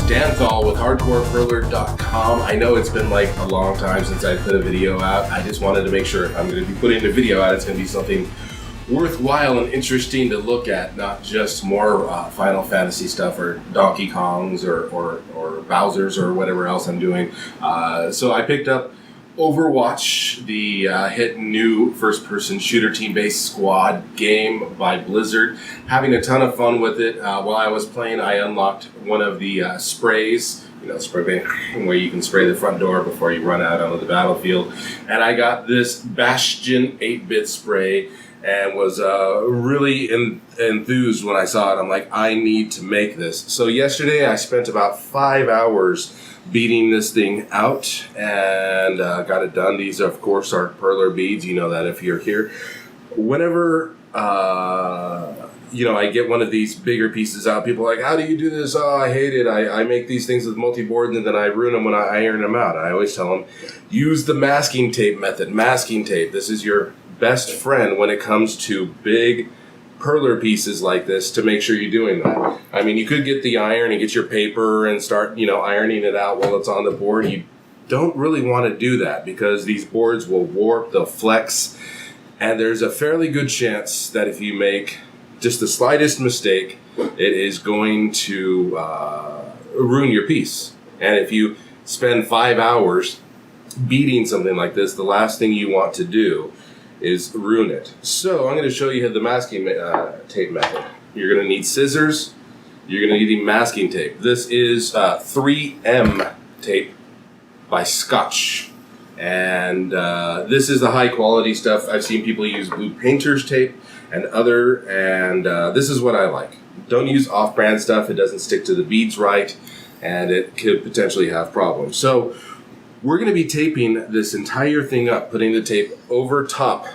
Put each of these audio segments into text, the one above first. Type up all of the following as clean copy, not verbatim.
Danthal with HardcorePerler.com. I know it's been like a long time since I put a video out. I just wanted to make sure if I'm going to be putting a video out, it's going to be something worthwhile and interesting to look at, not just more Final Fantasy stuff or Donkey Kongs or Bowser's or whatever else I'm doing. So I picked up Overwatch, the hit new first-person shooter team-based squad game by Blizzard. Having a ton of fun with it. While I was playing, I unlocked one of the sprays, spray paint, where you can spray the front door before you run out onto the battlefield. And I got this Bastion 8-bit spray and was really enthused when I saw it. I'm like, I need to make this. So yesterday I spent about 5 hours beating this thing out and got it done. These, of course, are Perler beads. You know that if you're here. Whenever, I get one of these bigger pieces out, people are like, how do you do this? Oh, I hate it. I make these things with multi-board and then I ruin them when I iron them out. I always tell them, use the masking tape method. Masking tape. This is your best friend when it comes to big Perler pieces like this to make sure you're doing that. I mean, you could get the iron and get your paper and start, ironing it out while it's on the board. You don't really want to do that because these boards will warp, they'll flex, and there's a fairly good chance that if you make just the slightest mistake, it is going to ruin your piece. And if you spend 5 hours beating something like this, the last thing you want to do is ruin it. So I'm going to show you the masking tape method. You're going to need scissors. You're going to need masking tape. This is 3M tape by Scotch. And this is the high quality stuff. I've seen people use blue painter's tape and this is what I like. Don't use off-brand stuff. It doesn't stick to the beads right and it could potentially have problems. So we're going to be taping this entire thing up, putting the tape over top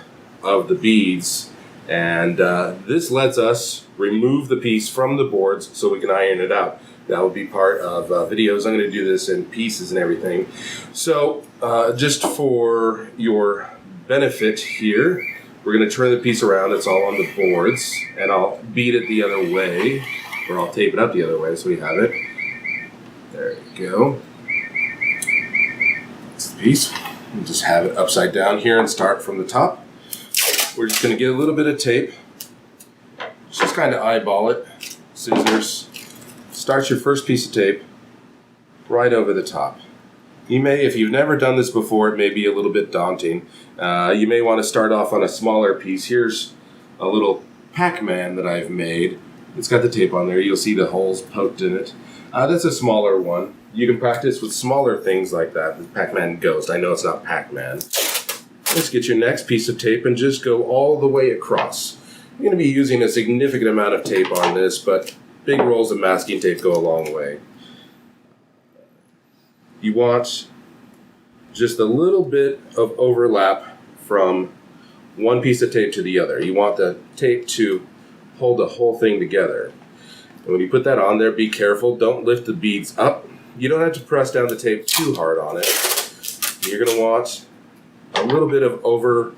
of the beads, and this lets us remove the piece from the boards so we can iron it out. That will be part of videos. I'm going to do this in pieces and everything. So just for your benefit here, we're going to turn the piece around. It's all on the boards, and I'll beat it the other way, or I'll tape it up the other way so we have it. There you go. Piece. We'll just have it upside down here and start from the top. We're just going to get a little bit of tape. Just kind of eyeball it. Scissors. Start your first piece of tape right over the top. You may, if you've never done this before, it may be a little bit daunting. You may want to start off on a smaller piece. Here's a little Pac-Man that I've made. It's got the tape on there. You'll see the holes poked in it. That's a smaller one. You can practice with smaller things like that. The Pac-Man Ghost. I know it's not Pac-Man. Let's get your next piece of tape and just go all the way across. You're going to be using a significant amount of tape on this, but big rolls of masking tape go a long way. You want just a little bit of overlap from one piece of tape to the other. You want the tape to hold the whole thing together. And when you put that on there, be careful. Don't lift the beads up. You don't have to press down the tape too hard on it. You're going to want a little bit of overage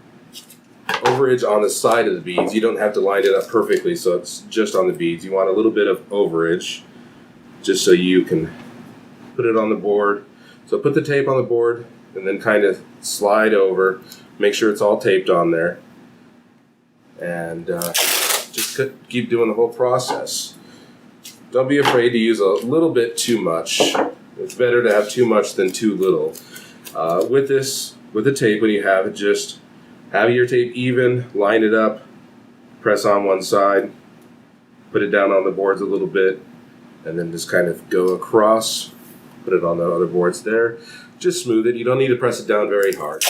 on the side of the beads. You don't have to line it up perfectly so it's just on the beads. You want a little bit of overage just so you can put it on the board. So put the tape on the board and then kind of slide over. Make sure it's all taped on there. And just keep doing the whole process. Don't be afraid to use a little bit too much. It's better to have too much than too little. With the tape, when you have it, just have your tape even, line it up, press on one side, put it down on the boards a little bit, and then just kind of go across, put it on the other boards there. Just smooth it. You don't need to press it down very hard.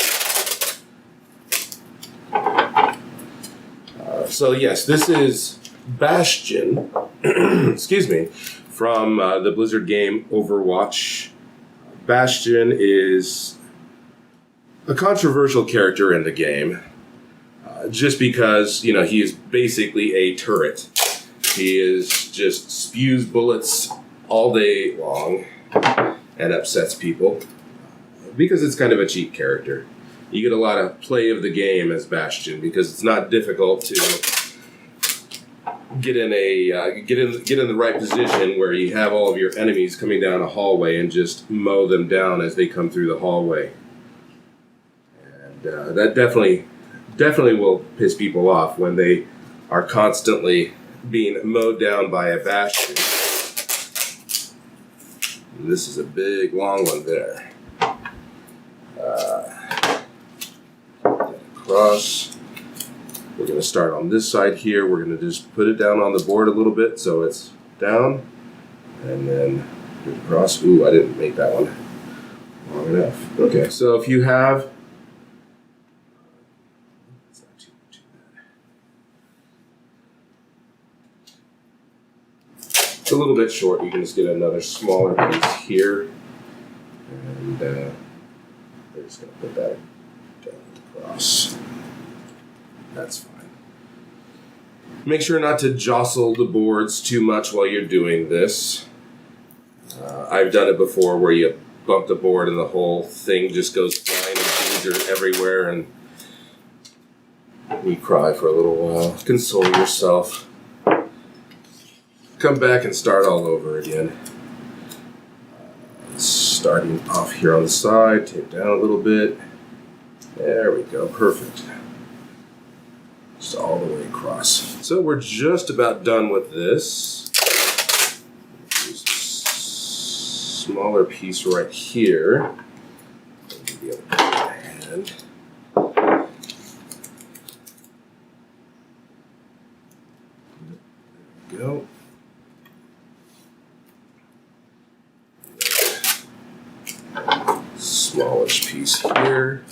So yes, this is Bastion, excuse me, from the Blizzard game Overwatch. Bastion is a controversial character in the game, just because, he is basically a turret. He just spews bullets all day long and upsets people, because it's kind of a cheap character. You get a lot of play of the game as Bastion, because it's not difficult to get in the right position where you have all of your enemies coming down a hallway and just mow them down as they come through the hallway. And that definitely will piss people off when they are constantly being mowed down by a Bastion. And this is a big, long one there. Across. We're going to start on this side here. We're going to just put it down on the board a little bit so it's down. And then do it across. Ooh, I didn't make that one long enough. Okay, so if you have... It's a little bit short. You can just get another smaller piece here. And we're just going to put that down across. That's fine. Make sure not to jostle the boards too much while you're doing this. I've done it before where you bump the board and the whole thing just goes flying and beads are everywhere and you cry for a little while. Console yourself. Come back and start all over again. Starting off here on the side, tape down a little bit. There we go, perfect. Just all the way across. So we're just about done with this. Use a smaller piece right here. The other hand. There we go. Smallish piece here.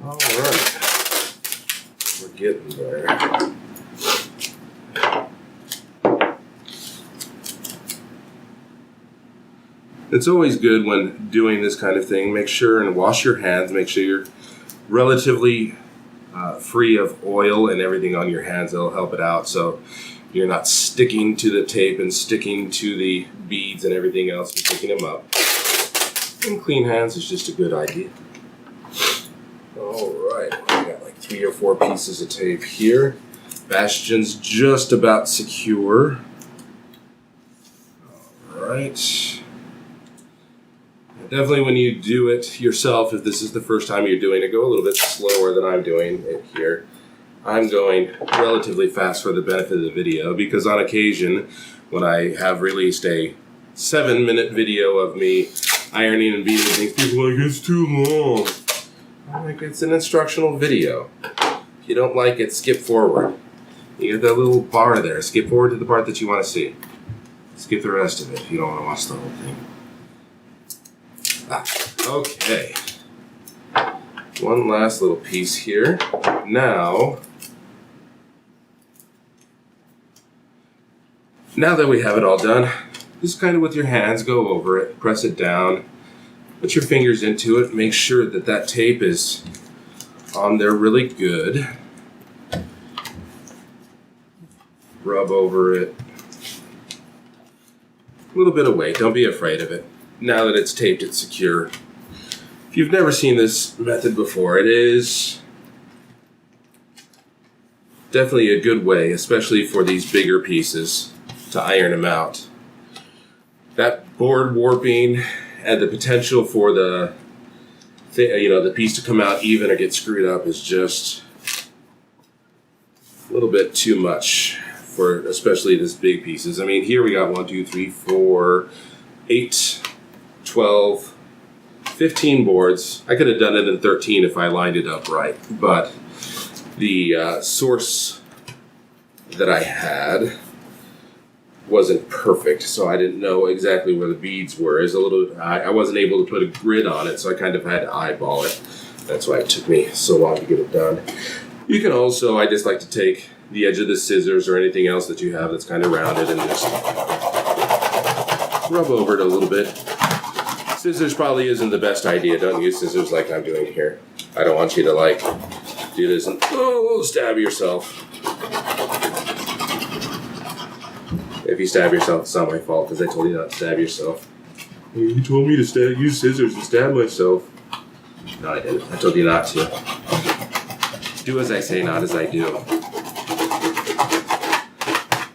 All right, we're getting there. It's always good when doing this kind of thing. Make sure and wash your hands. Make sure you're relatively free of oil and everything on your hands. That'll help it out so you're not sticking to the tape and sticking to the beads and everything else and picking them up. And clean hands is just a good idea. Alright, I got like 3 or 4 pieces of tape here. Bastion's just about secure. Alright. Definitely when you do it yourself, if this is the first time you're doing it, go a little bit slower than I'm doing it here. I'm going relatively fast for the benefit of the video because on occasion, when I have released a 7-minute video of me ironing and beating things, people are like, it's too long. I'm like, it's an instructional video. If you don't like it, skip forward. You get that little bar there. Skip forward to the part that you want to see. Skip the rest of it if you don't want to watch the whole thing. Okay. One last little piece here. Now that we have it all done, just kind of with your hands, go over it, press it down, put your fingers into it, make sure that that tape is on there really good. Rub over it. A little bit of weight, don't be afraid of it. Now that it's taped, it's secure. If you've never seen this method before, it is definitely a good way, especially for these bigger pieces, to iron them out. That board warping and the potential for the piece to come out even or get screwed up is just a little bit too much for especially this big pieces. I mean, here we got 1, 2, 3, 4, 8, 12, 15 boards. I could have done it in 13 if I lined it up right, but the source that I had wasn't perfect, so I didn't know exactly where the beads were. I wasn't able to put a grid on it, so I kind of had to eyeball it. That's why it took me so long to get it done. You can also, I just like to take the edge of the scissors or anything else that you have that's kind of rounded and just rub over it a little bit. Scissors probably isn't the best idea. Don't use scissors like I'm doing here. I don't want you to do this and stab yourself. If you stab yourself, it's not my fault because I told you not to stab yourself. You told me to use scissors and stab myself. No, I didn't. I told you not to. Do as I say, not as I do.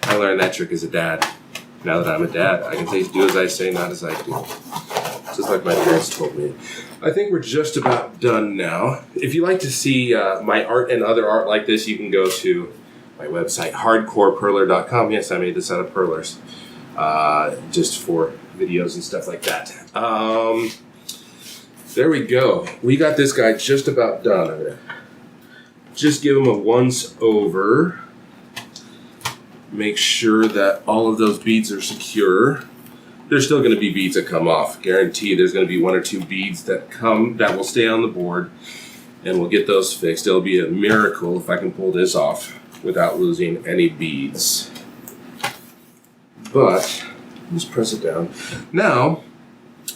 I learned that trick as a dad. Now that I'm a dad, I can say do as I say, not as I do. Just like my parents told me. I think we're just about done now. If you like to see my art and other art like this, you can go to my website, hardcoreperler.com. Yes, I made this out of perlers. Just for videos and stuff like that. There we go. We got this guy just about done. I'm gonna just give him a once over. Make sure that all of those beads are secure. There's still going to be beads that come off. Guarantee there's going to be 1 or 2 beads that will stay on the board, and we'll get those fixed. It'll be a miracle if I can pull this off without losing any beads. But just press it down. Now,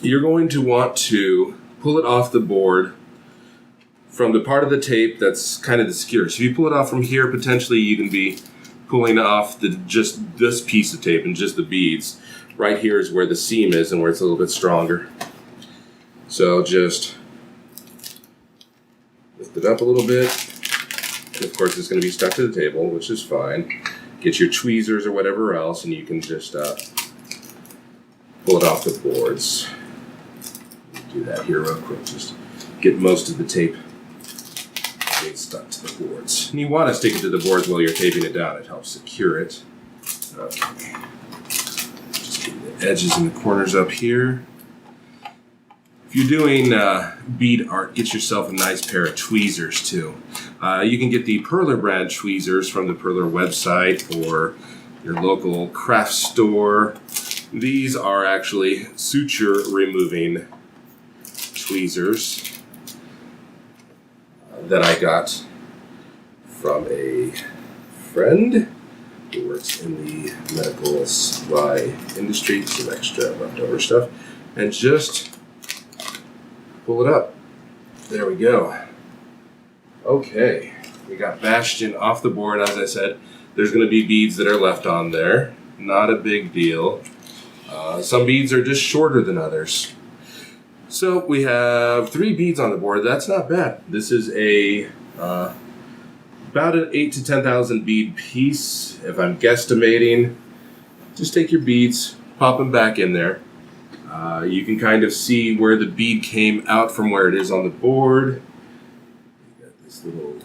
you're going to want to pull it off the board from the part of the tape that's kind of the skewer. So if you pull it off from here, potentially you can be pulling off just this piece of tape and just the beads. Right here is where the seam is and where it's a little bit stronger. So just lift it up a little bit. And of course, it's going to be stuck to the table, which is fine. Get your tweezers or whatever else, and you can just pull it off the boards. Do that here real quick. Just get most of the tape stuck to the boards. And you want to stick it to the boards while you're taping it down. It helps secure it. Okay. Just get the edges and the corners up here. If you're doing bead art, get yourself a nice pair of tweezers too. You can get the Perler brand tweezers from the Perler website or your local craft store. These are actually suture removing tweezers that I got from a friend who works in the medical supply industry, some extra leftover stuff, and just pull it up. There we go. Okay, we got Bastion off the board. As I said, there's going to be beads that are left on there. Not a big deal. Some beads are just shorter than others. So we have 3 beads on the board. That's not bad. This is about an 8,000 to 10,000 bead piece. If I'm guesstimating, just take your beads, pop them back in there. You can kind of see where the bead came out from where it is on the board. You got this little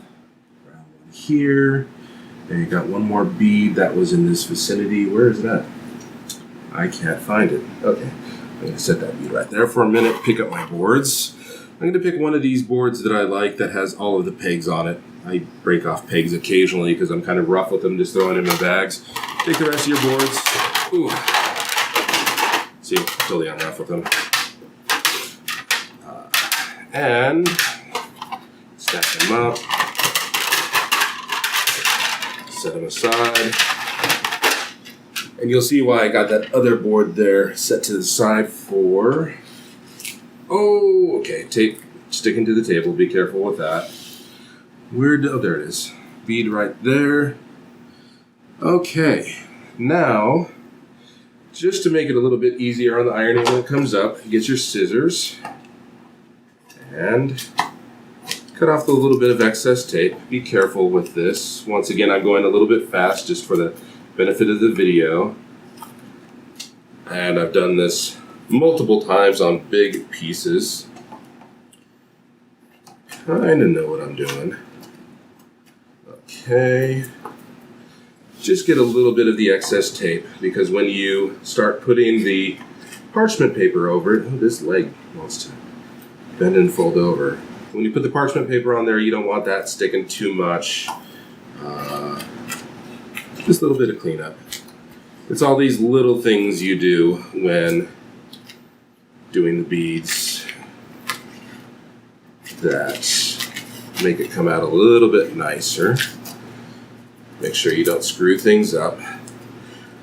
round one here. And you got one more bead that was in this vicinity. Where is that? I can't find it. Okay. I'm going to set that bead right there for a minute, pick up my boards. I'm going to pick one of these boards that I like that has all of the pegs on it. I break off pegs occasionally because I'm kind of rough with them, just throwing in my bags. Take the rest of your boards. Ooh. See, I'm totally unrough with them. And stack them up. Set them aside. And you'll see why I got that other board there set to the side for... Oh, okay. Tape sticking to the table. Be careful with that. Oh, there it is. Bead right there. Okay. Now, just to make it a little bit easier on the ironing when it comes up, get your scissors and cut off the little bit of excess tape. Be careful with this. Once again, I'm going a little bit fast just for the benefit of the video, and I've done this multiple times on big pieces. Kind of know what I'm doing. Okay, just get a little bit of the excess tape, because when you start putting the parchment paper over it, oh, this leg wants to bend and fold over. When you put the parchment paper on there, you don't want that sticking too much. Just a little bit of cleanup. It's all these little things you do when doing the beads that make it come out a little bit nicer. Make sure you don't screw things up,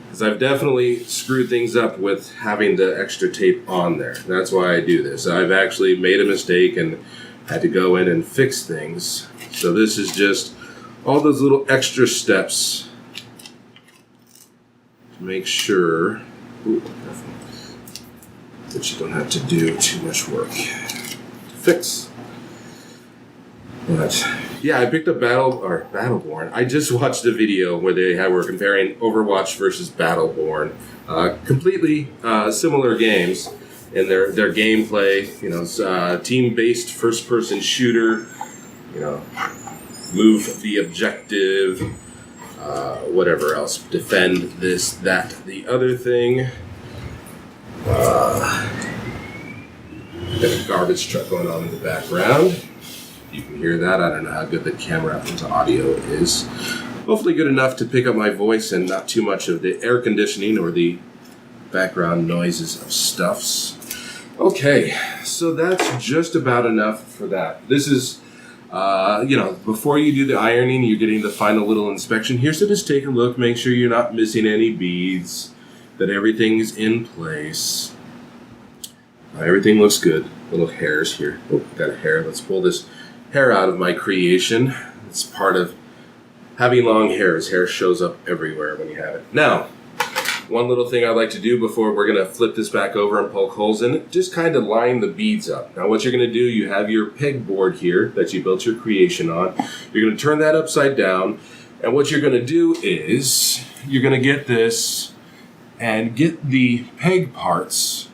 because I've definitely screwed things up with having the extra tape on there. That's why I do this. I've actually made a mistake and had to go in and fix things. So this is just all those little extra steps. Make sure that you don't have to do too much work to fix. But yeah, I picked up Battleborn. I just watched a video where they were comparing Overwatch versus Battleborn. Completely similar games in their gameplay. You know, team-based first-person shooter. You know, move the objective. Whatever else. Defend this, that, the other thing. Got a garbage truck going on in the background. You can hear that. I don't know how good the camera into audio is. Hopefully good enough to pick up my voice and not too much of the air conditioning or the background noises of stuffs. Okay, so that's just about enough for that. This is, you know, before you do the ironing, you're getting the final little inspection here. So just take a look, make sure you're not missing any beads, that everything's in place. Everything looks good. Little hairs here. Oh, got a hair. Let's pull this hair out of my creation. It's part of having long hair. His hair shows up everywhere when you have it. Now, one little thing I like to do before we're going to flip this back over and poke holes in it, just kind of line the beads up. Now what you're going to do, you have your pegboard here that you built your creation on. You're going to turn that upside down, and what you're going to do is you're going to get this and get the peg parts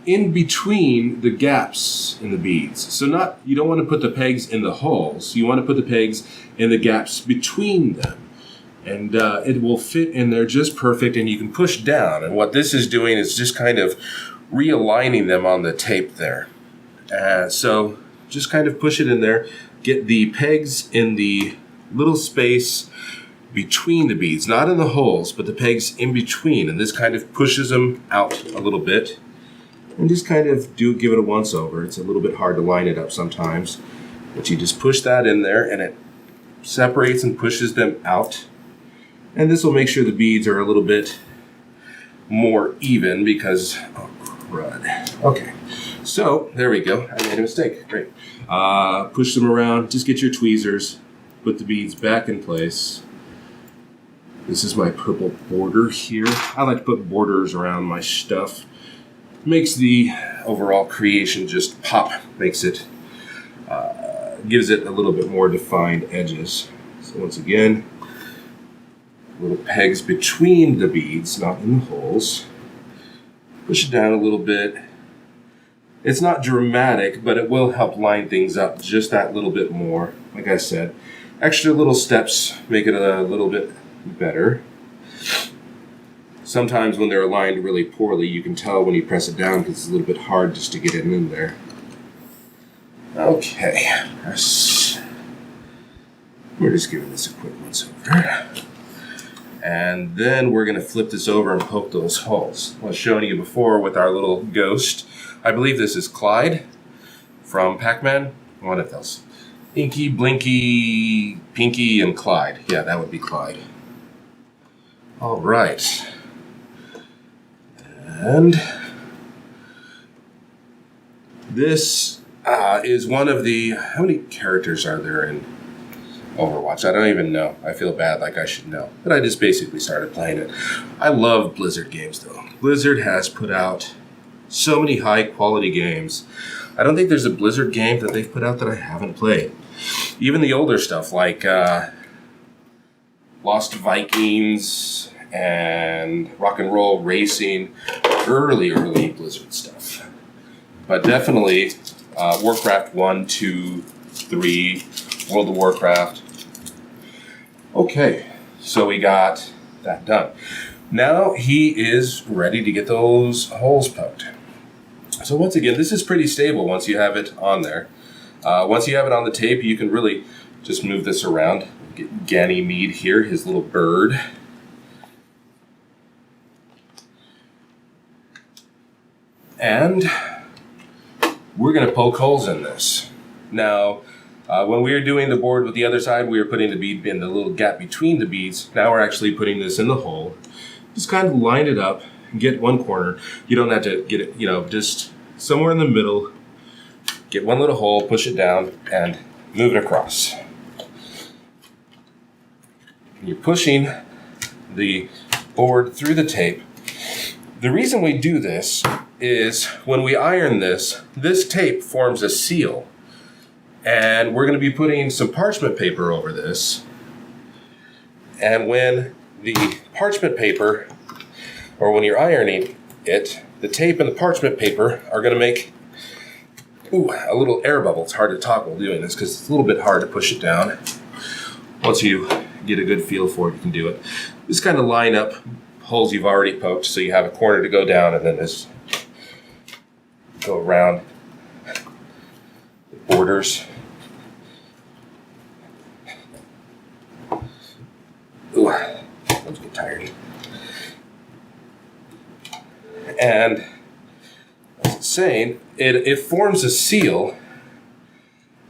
in between the gaps in the beads. So you don't want to put the pegs in the holes. You want to put the pegs in the gaps between them. And it will fit in there just perfect, and you can push down. And what this is doing is just kind of realigning them on the tape there. So just kind of push it in there. Get the pegs in the little space between the beads. Not in the holes, but the pegs in between. And this kind of pushes them out a little bit. And just kind of give it a once over. It's a little bit hard to line it up sometimes. But you just push that in there and it separates and pushes them out. And this will make sure the beads are a little bit more even because, oh crud. Okay, so there we go. I made a mistake, great. Push them around, just get your tweezers, put the beads back in place. This is my purple border here. I like to put borders around my stuff. Makes the overall creation just pop, makes it, gives it a little bit more defined edges. So once again, little pegs between the beads, not in the holes. Push it down a little bit. It's not dramatic, but it will help line things up just that little bit more. Like I said, extra little steps make it a little bit better. Sometimes when they're aligned really poorly, you can tell when you press it down because it's a little bit hard just to get it in there. Okay, we're just giving this a quick once over. And then we're going to flip this over and poke those holes. I was showing you before with our little ghost. I believe this is Clyde from Pac-Man. One of those. Inky, Blinky, Pinky, and Clyde. Yeah, that would be Clyde. All right. And this is one of the... How many characters are there in Overwatch? I don't even know. I feel bad, like I should know. But I just basically started playing it. I love Blizzard games, though. Blizzard has put out so many high-quality games. I don't think there's a Blizzard game that they've put out that I haven't played. Even the older stuff, like Lost Vikings and Rock and Roll Racing, early Blizzard stuff. But definitely Warcraft 1, 2, 3, World of Warcraft. Okay, so we got that done. Now he is ready to get those holes poked. So once again, this is pretty stable once you have it on there. Once you have it on the tape, you can really just move this around. Get Ganymede here, his little bird. And we're going to poke holes in this. Now, when we were doing the board with the other side, we were putting the bead in the little gap between the beads. Now we're actually putting this in the hole. Just kind of line it up and get one corner. You don't have to get it, just somewhere in the middle. Get one little hole, push it down, and move it across. You're pushing the board through the tape. The reason we do this is when we iron this tape forms a seal. And we're going to be putting some parchment paper over this. And when the parchment paper, or when you're ironing it, the tape and the parchment paper are going to make a little air bubble. It's hard to talk while doing this because it's a little bit hard to push it down. Once you get a good feel for it, you can do it. Just kind of line up holes you've already poked so you have a corner to go down, and then just go around the borders. Ooh, let's get tired. And as it's saying, it forms a seal,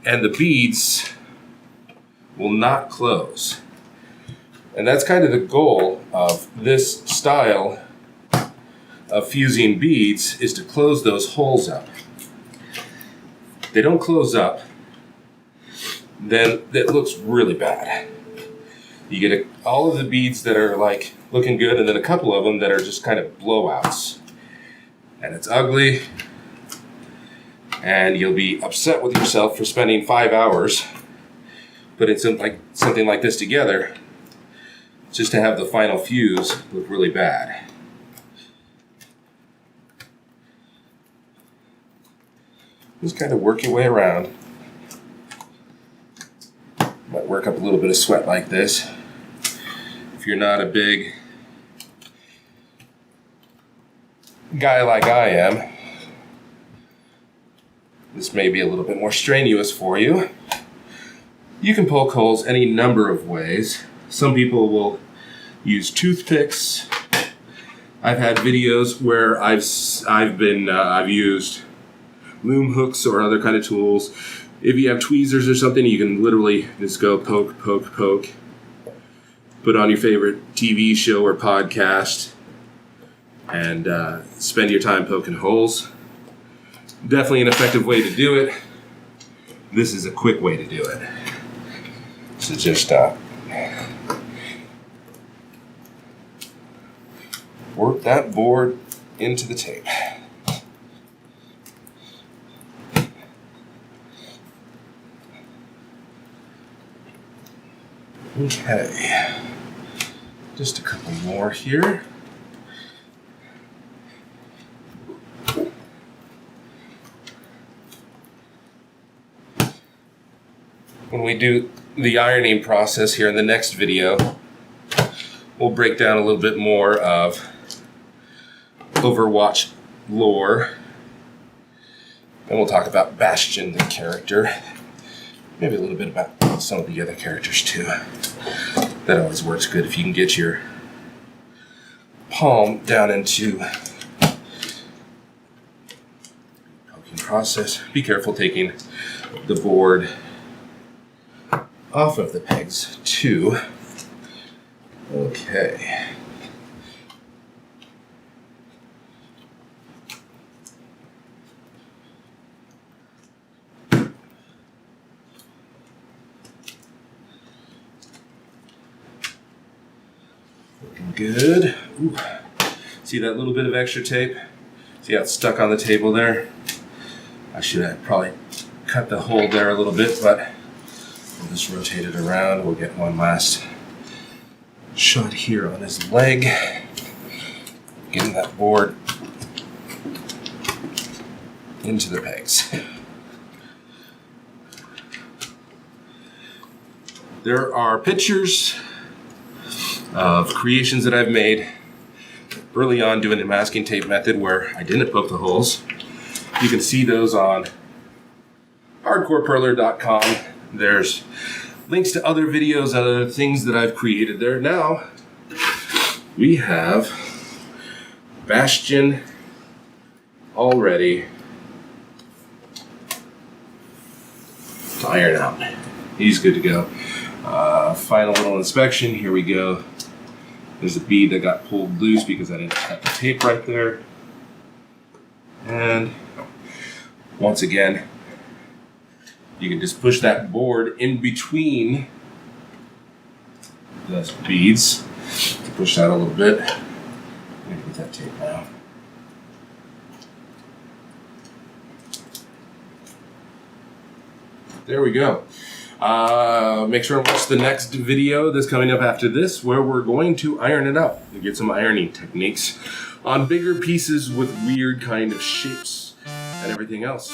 and the beads will not close. And that's kind of the goal of this style of fusing beads, is to close those holes up. If they don't close up, then it looks really bad. You get all of the beads that are like looking good, and then a couple of them that are just kind of blowouts. And it's ugly, and you'll be upset with yourself for spending 5 hours putting something like this together just to have the final fuse look really bad. Just kind of work your way around. Might work up a little bit of sweat like this. If you're not a big guy like I am, this may be a little bit more strenuous for you. You can poke holes any number of ways. Some people will use toothpicks. I've had videos where I've used loom hooks or other kind of tools. If you have tweezers or something, you can literally just go poke, poke, poke. Put on your favorite TV show or podcast and spend your time poking holes. Definitely an effective way to do it. This is a quick way to do it. So just work that board into the tape. Okay, just a couple more here. When we do the ironing process here in the next video, we'll break down a little bit more of Overwatch lore, and we'll talk about Bastion, the character. Maybe a little bit about some of the other characters too. That always works good if you can get your palm down into poking process. Be careful taking the board off of the pegs too. Okay. Good. Ooh. See that little bit of extra tape? See how it's stuck on the table there? I should have probably cut the hole there a little bit, but we'll just rotate it around. We'll get one last shot here on his leg. Getting that board into the pegs. There are pictures of creations that I've made early on doing the masking tape method where I didn't poke the holes. You can see those on hardcoreperler.com. There's links to other videos, other things that I've created there. Now we have Bastion all ready to iron out. He's good to go. Final little inspection. Here we go. There's a bead that got pulled loose because I didn't cut the tape right there. And once again, you can just push that board in between those beads. Push that a little bit. I'm gonna get that tape now. There we go. Make sure to watch the next video that's coming up after this, where we're going to iron it up and get some ironing techniques on bigger pieces with weird kind of shapes and everything else.